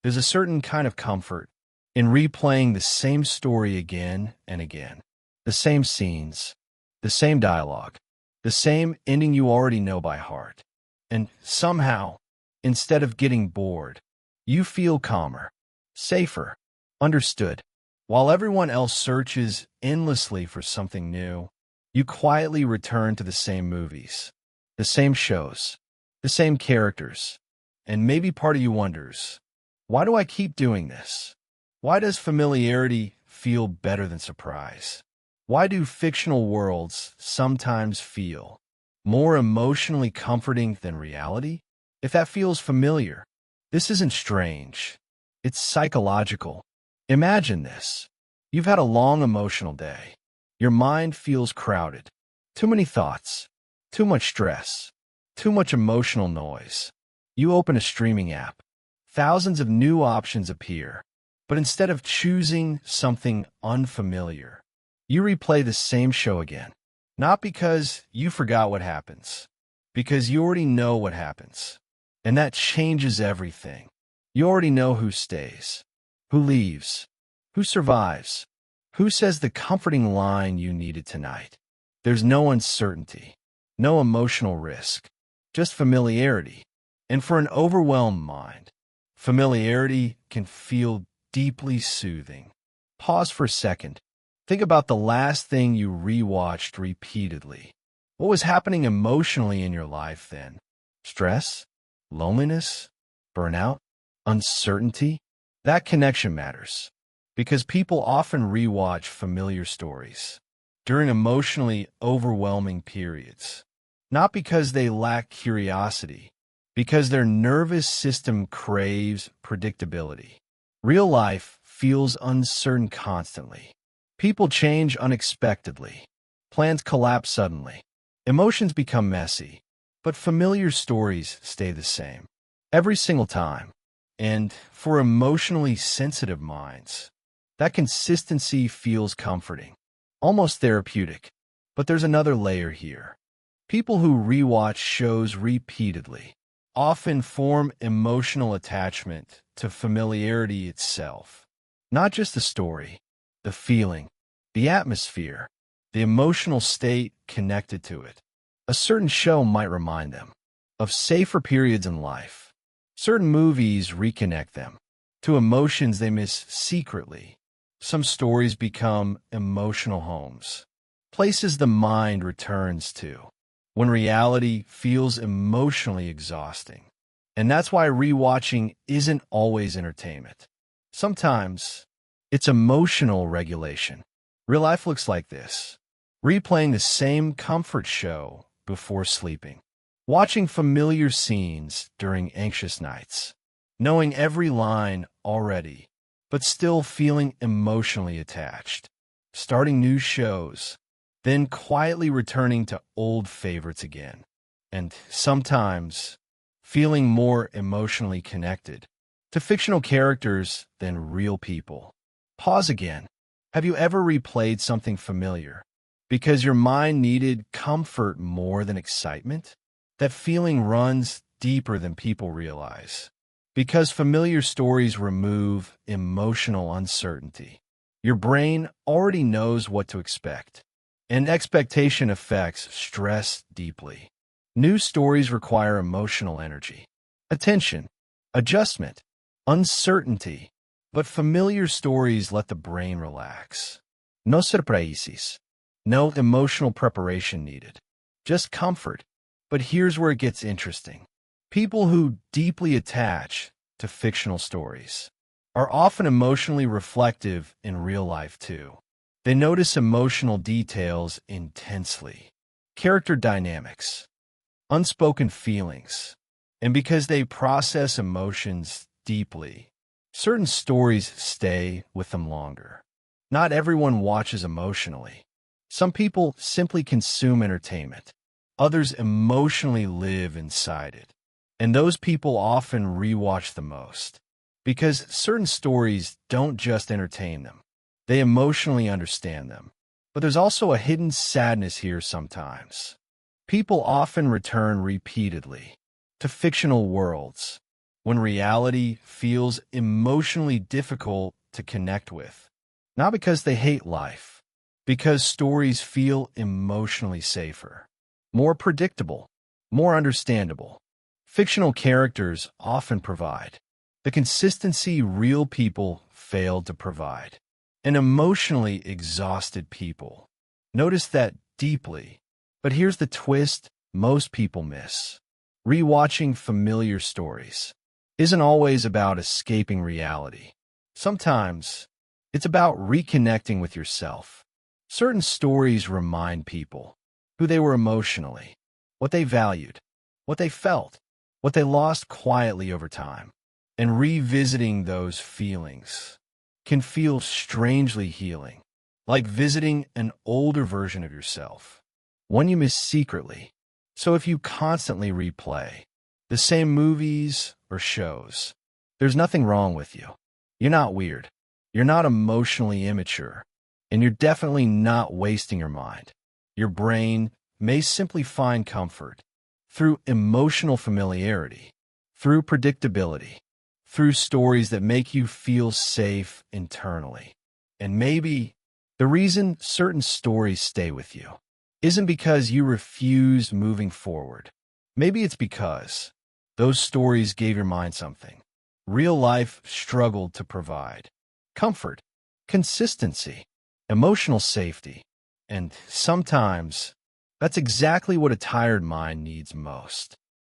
There's a certain kind of comfort in replaying the same story again and again. The same scenes, the same dialogue, the same ending you already know by heart. And somehow, instead of getting bored, you feel calmer, safer, understood. While everyone else searches endlessly for something new, you quietly return to the same movies, the same shows, the same characters, and maybe part of you wonders, why do I keep doing this? Why does familiarity feel better than surprise? Why do fictional worlds sometimes feel more emotionally comforting than reality? If that feels familiar, this isn't strange. It's psychological. Imagine this. You've had a long emotional day. Your mind feels crowded. Too many thoughts. Too much stress. Too much emotional noise. You open a streaming app. Thousands of new options appear. But instead of choosing something unfamiliar, you replay the same show again. Not because you forgot what happens, because you already know what happens. And that changes everything. You already know who stays, who leaves, who survives, who says the comforting line you needed tonight. There's no uncertainty, no emotional risk, just familiarity. And for an overwhelmed mind, familiarity can feel deeply soothing. Pause for a second. Think about the last thing you rewatched repeatedly. What was happening emotionally in your life then? Stress? Loneliness? Burnout? Uncertainty? That connection matters, because people often rewatch familiar stories during emotionally overwhelming periods. Not because they lack curiosity, because their nervous system craves predictability. Real life feels uncertain constantly. People change unexpectedly. Plans collapse suddenly. Emotions become messy, but familiar stories stay the same every single time. And for emotionally sensitive minds, that consistency feels comforting, almost therapeutic. But there's another layer here. People who rewatch shows repeatedly often form emotional attachment to familiarity itself. Not just the story, the feeling, the atmosphere, the emotional state connected to it. A certain show might remind them of safer periods in life. Certain movies reconnect them to emotions they miss secretly. Some stories become emotional homes, places the mind returns to when reality feels emotionally exhausting. And that's why rewatching isn't always entertainment. Sometimes it's emotional regulation. Real life looks like this. Replaying the same comfort show before sleeping. Watching familiar scenes during anxious nights. Knowing every line already, but still feeling emotionally attached. Starting new shows, then quietly returning to old favorites again. And sometimes feeling more emotionally connected to fictional characters than real people. Pause again. Have you ever replayed something familiar because your mind needed comfort more than excitement? That feeling runs deeper than people realize, because familiar stories remove emotional uncertainty. Your brain already knows what to expect, and expectation affects stress deeply. New stories require emotional energy, attention, adjustment, uncertainty, but familiar stories let the brain relax. No surprises, no emotional preparation needed, just comfort. But here's where it gets interesting. People who deeply attach to fictional stories are often emotionally reflective in real life too. They notice emotional details intensely, character dynamics, unspoken feelings, and because they process emotions deeply, certain stories stay with them longer. Not everyone watches emotionally. Some people simply consume entertainment. Others emotionally live inside it. And those people often rewatch the most, because certain stories don't just entertain them. They emotionally understand them. But there's also a hidden sadness here sometimes. People often return repeatedly to fictional worlds, when reality feels emotionally difficult to connect with. Not because they hate life, because stories feel emotionally safer, more predictable, more understandable. Fictional characters often provide the consistency real people fail to provide. And emotionally exhausted people notice that deeply. But here's the twist most people miss. Rewatching familiar stories isn't always about escaping reality. Sometimes it's about reconnecting with yourself. Certain stories remind people who they were emotionally, what they valued, what they felt, what they lost quietly over time. And revisiting those feelings can feel strangely healing, like visiting an older version of yourself, one you miss secretly. So if you constantly replay the same movies or shows, there's nothing wrong with you. You're not weird. You're not emotionally immature. And you're definitely not wasting your mind. Your brain may simply find comfort through emotional familiarity, through predictability, through stories that make you feel safe internally. And maybe the reason certain stories stay with you isn't because you refuse moving forward. Maybe it's because those stories gave your mind something real life struggled to provide: comfort, consistency, emotional safety. And sometimes that's exactly what a tired mind needs most.